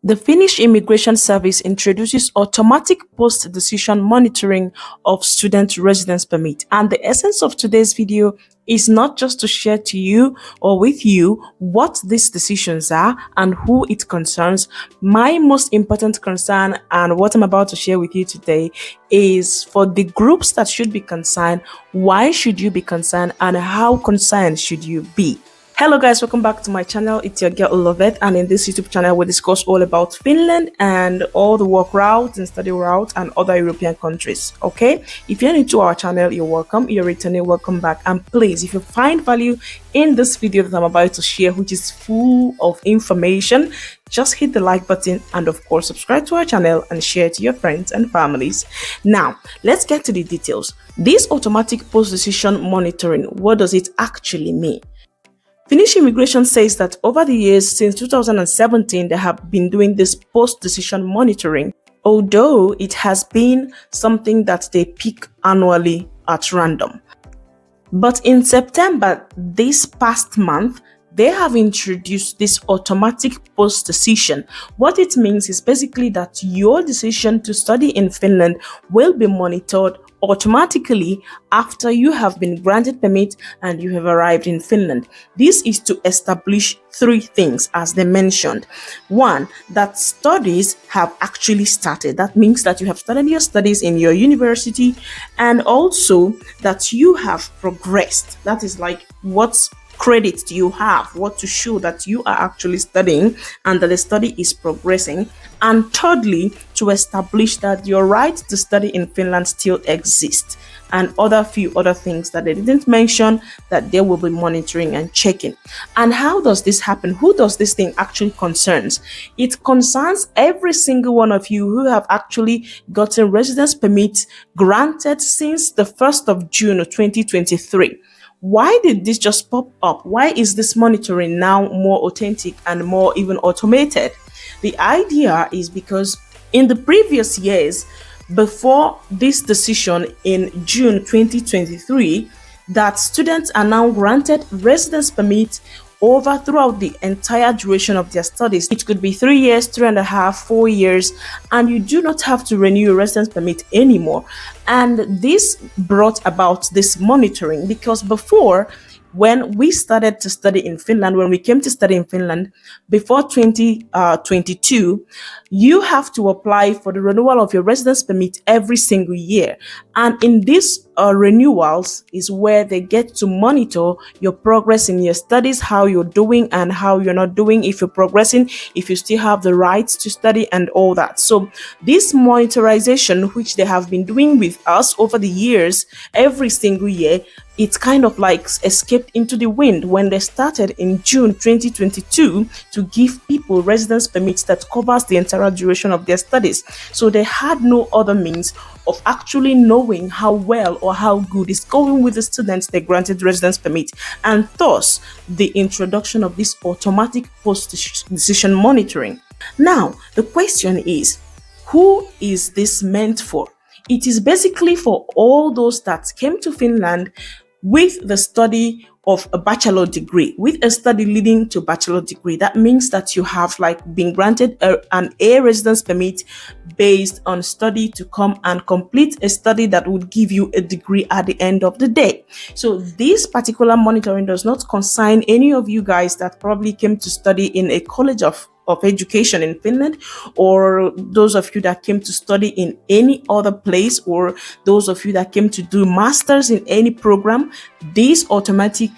The Finnish Immigration Service introduces automatic post-decision monitoring of student residence permit. And the essence of today's video is not just to share to you or with you what these decisions are and who it concerns. My most important concern and what I'm about to share with you today is for the groups that should be concerned, why should you be concerned, and how concerned should you be? Hello guys, welcome back to my channel. It's your girl Loveth, and in this YouTube channel we discuss all about Finland and all the work routes and study routes and other European countries. Okay, if you're new to our channel, you're welcome. You're returning, welcome back. And please, if you find value in this video that I'm about to share, which is full of information, just hit the like button and of course subscribe to our channel and share it to your friends and families. Now let's get to the details. This automatic post-decision monitoring, what does it actually mean? Finnish Immigration says that over the years since 2017, they have been doing this post-decision monitoring, although it has been something that they pick annually at random. But in September this past month, they have introduced this automatic post-decision. What it means is basically that your decision to study in Finland will be monitored automatically after you have been granted permit and you have arrived in Finland. This is to establish three things, as they mentioned. One, that studies have actually started. That means that you have started your studies in your university, and also that you have progressed. That is like what's credit do you have, what to show that you are actually studying and that the study is progressing. And thirdly, to establish that your right to study in Finland still exists, and few other things that they didn't mention that they will be monitoring and checking. And how does this happen? Who does this thing actually concerns? It concerns every single one of you who have actually gotten residence permits granted since the 1st of June 2023. Why did this just pop up? Why is this monitoring now more authentic and more even automated? The idea is because in the previous years, before this decision in June 2023, that students are now granted residence permit throughout the entire duration of their studies. It could be 3 years, 3.5, 4 years, and you do not have to renew your residence permit anymore. And this brought about this monitoring, because before, when we started to study in Finland, when we came to study in Finland before 2022, you have to apply for the renewal of your residence permit every single year. And in these renewals is where they get to monitor your progress in your studies, how you're doing and how you're not doing, if you're progressing, if you still have the rights to study and all that. So this monitorization, which they have been doing with us over the years, every single year, it's kind of like escaped into the wind when they started in June 2022 to give people residence permits that covers the entire duration of their studies. So they had no other means of actually knowing how well or how good is going with the students they granted residence permit, and thus the introduction of this automatic post-decision monitoring. Now, the question is, who is this meant for? It is basically for all those that came to Finland with the study of a bachelor degree, with a study leading to bachelor degree. That means that you have been granted an A residence permit based on study to come and complete a study that would give you a degree at the end of the day. So this particular monitoring does not concern any of you guys that probably came to study in a college of education in Finland, or those of you that came to study in any other place, or those of you that came to do masters in any program. This automatic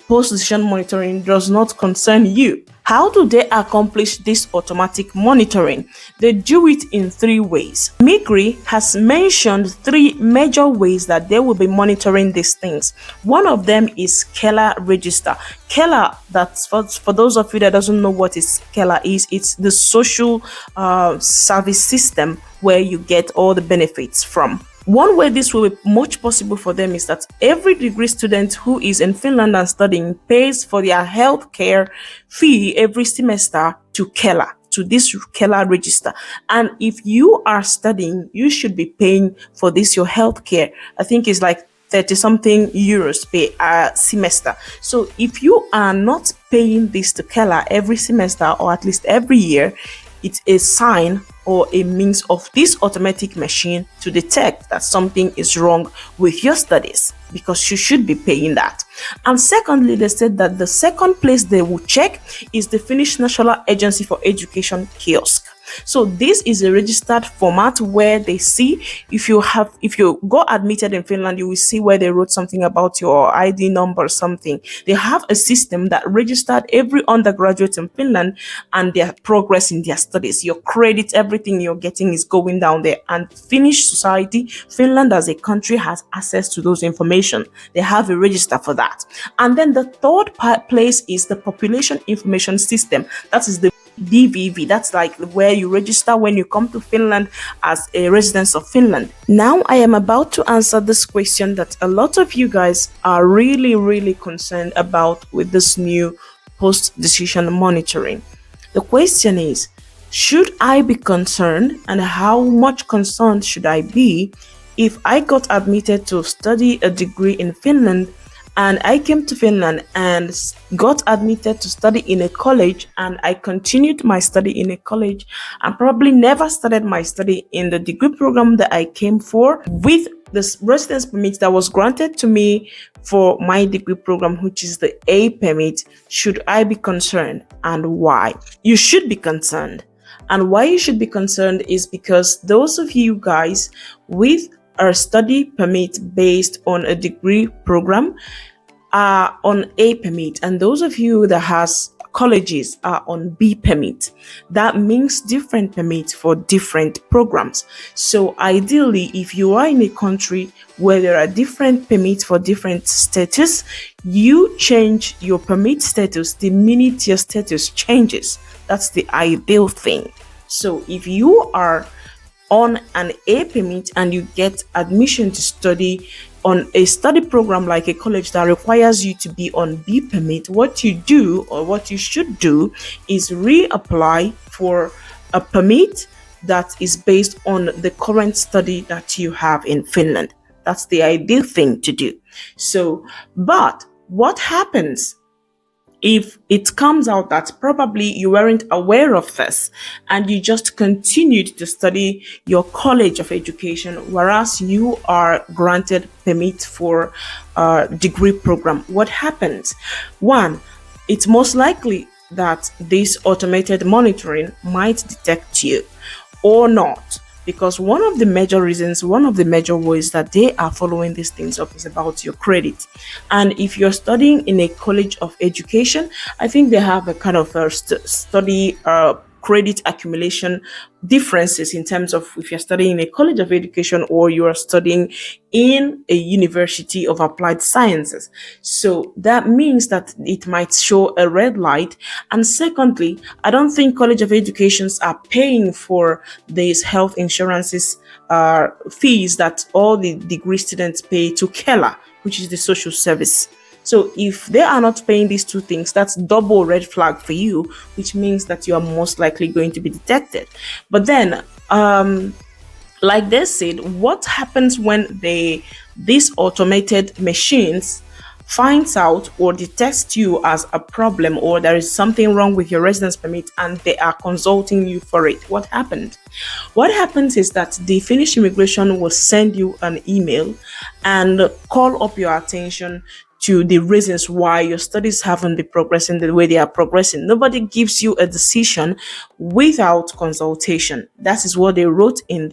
post-decision monitoring does not concern you. How do they accomplish this automatic monitoring? They do it in 3 ways. Migri has mentioned 3 major ways that they will be monitoring these things. One of them is Kela register. Kela, that's for those of you that doesn't know what Kela is, it's the social service system where you get all the benefits from. One way this will be much possible for them is that every degree student who is in Finland and studying pays for their healthcare fee every semester to Kela, to this Kela register. And if you are studying, you should be paying for this, your healthcare. I think it's like 30 something euros per semester. So if you are not paying this to Kela every semester, or at least every year, it's a sign or a means of this automatic machine to detect that something is wrong with your studies, because you should be paying that. And secondly, they said that the second place they will check is the Finnish National Agency for Education kiosk. So this is a registered format where they see if you got admitted in Finland, you will see where they wrote something about your ID number or something. They have a system that registered every undergraduate in Finland and their progress in their studies. Your credit, everything you're getting is going down there. And Finnish society, Finland as a country, has access to those information. They have a register for that. And then the third place is the Population Information System. That is the DVV. That's like where you register when you come to Finland as a resident of Finland. Now I am about to answer this question that a lot of you guys are really concerned about with this new post-decision monitoring. The question is, should I be concerned, and how much concerned should I be if I got admitted to study a degree in Finland and I came to Finland and got admitted to study in a college, and I continued my study in a college and probably never started my study in the degree program that I came for with this residence permit that was granted to me for my degree program, which is the A permit? Should I be concerned, and why? You should be concerned. And why you should be concerned is because those of you guys with a study permit based on a degree program are on A permit, and those of you that has colleges are on B permit. That means different permits for different programs. So ideally, if you are in a country where there are different permits for different status, you change your permit status the minute your status changes. That's the ideal thing. So if you are on an A permit and you get admission to study on a study program like a college that requires you to be on B permit, what you do, or what you should do, is reapply for a permit that is based on the current study that you have in Finland. That's the ideal thing to do. So, but what happens if it comes out that probably you weren't aware of this and you just continued to study your college of education, whereas you are granted permit for a degree program? What happens? One, it's most likely that this automated monitoring might detect you or not. Because one of the major reasons, one of the major ways that they are following these things up is about your credit. And if you're studying in a college of education, I think they have a kind of a study credit accumulation differences in terms of if you're studying in a college of education or you are studying in a university of applied sciences. So that means that it might show a red light. And secondly, I don't think college of educations are paying for these health insurances fees that all the degree students pay to KELA, which is the social service. So if they are not paying these two things, that's double red flag for you, which means that you are most likely going to be detected. But then, like they said, what happens when these automated machines finds out or detects you as a problem, or there is something wrong with your residence permit and they are consulting you for it? What happened? What happens is that the Finnish immigration will send you an email and call up your attention to the reasons why your studies haven't been progressing the way they are progressing. Nobody gives you a decision without consultation. That is what they wrote in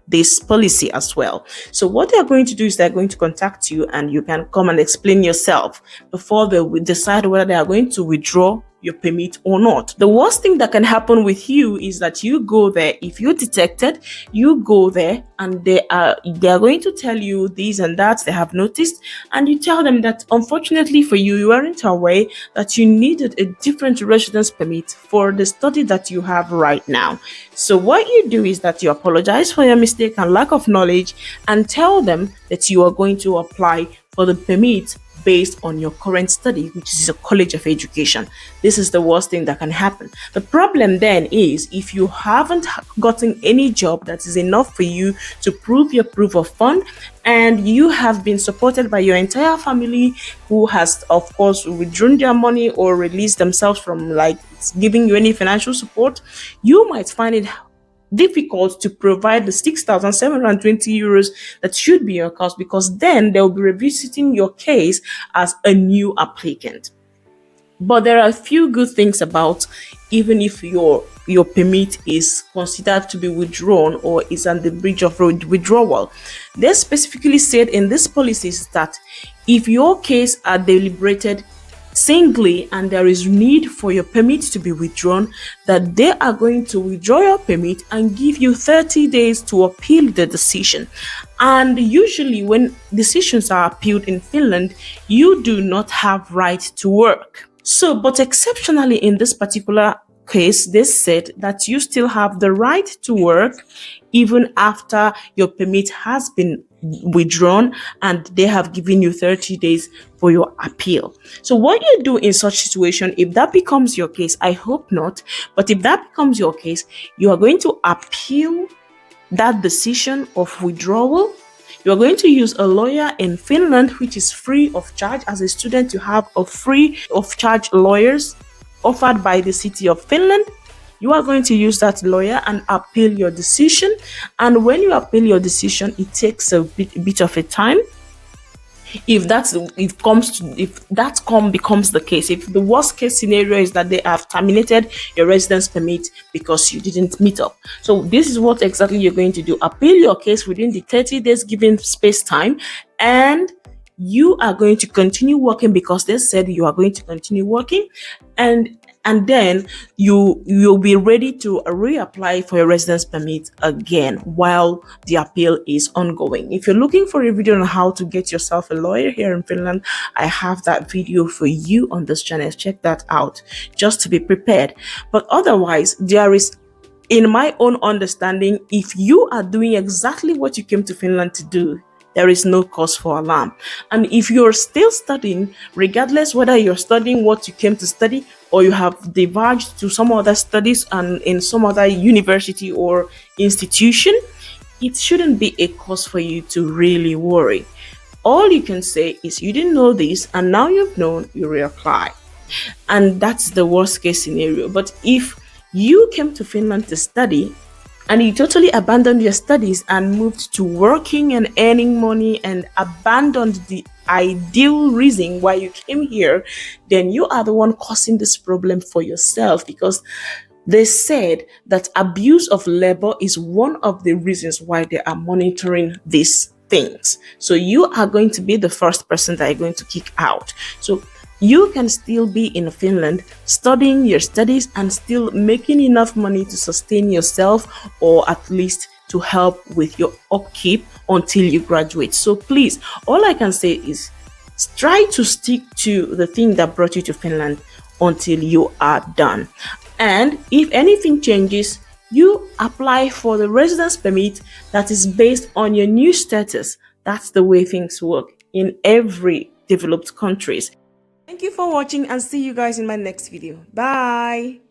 this policy as well. So what they're going to do is they're going to contact you and you can come and explain yourself before they will decide whether they are going to withdraw your permit or not. The worst thing that can happen with you is that you go there. If you're detected, you go there and they are going to tell you this and that they have noticed, and you tell them that unfortunately for you, you weren't aware that you needed a different residence permit for the study that you have right now. So what you do is that you apologize for your mistake and lack of knowledge and tell them that you are going to apply for the permit based on your current study, which is a college of education. This is the worst thing that can happen. The problem then is if you haven't gotten any job that is enough for you to prove your proof of fund, and you have been supported by your entire family, who has of course withdrawn their money or released themselves from like giving you any financial support, you might find it difficult to provide the 6,720 euros that should be your cost, because then they'll be revisiting your case as a new applicant. But there are a few good things about, even if your permit is considered to be withdrawn or is on the bridge of withdrawal. They specifically said in this policies that if your case are deliberated singly and there is need for your permit to be withdrawn, that they are going to withdraw your permit and give you 30 days to appeal the decision. And usually when decisions are appealed in Finland, you do not have right to work. So, but exceptionally in this particular case, they said that you still have the right to work even after your permit has been withdrawn and they have given you 30 days for your appeal. So what you do in such situation, if that becomes your case, I hope not, but if that becomes your case, you are going to appeal that decision of withdrawal. You are going to use a lawyer in Finland, which is free of charge. As a student, you have a free of charge lawyers offered by the city of Finland. You are going to use that lawyer and appeal your decision. And when you appeal your decision, it takes a bit of a time. If that becomes the case, if the worst case scenario is that they have terminated your residence permit because you didn't meet up, so this is what exactly you're going to do: appeal your case within the 30 days given space time, and you are going to continue working because they said you are going to continue working, and then you'll be ready to reapply for your residence permit again while the appeal is ongoing. If you're looking for a video on how to get yourself a lawyer here in Finland, I have that video for you on this channel. Check that out just to be prepared. But otherwise, there is, in my own understanding, if you are doing exactly what you came to Finland to do, there is no cause for alarm. And if you're still studying, regardless whether you're studying what you came to study or you have diverged to some other studies and in some other university or institution, it shouldn't be a cause for you to really worry. All you can say is you didn't know this and now you've known, you reapply. And that's the worst case scenario. But if you came to Finland to study and you totally abandoned your studies and moved to working and earning money and abandoned the ideal reason why you came here, then you are the one causing this problem for yourself, because they said that abuse of labor is one of the reasons why they are monitoring these things. So you are going to be the first person that are going to kick out. So you can still be in Finland studying your studies and still making enough money to sustain yourself, or at least to help with your upkeep until you graduate. So please, all I can say is try to stick to the thing that brought you to Finland until you are done. And if anything changes, you apply for the residence permit that is based on your new status. That's the way things work in every developed countries. Thank you for watching and see you guys in my next video. Bye.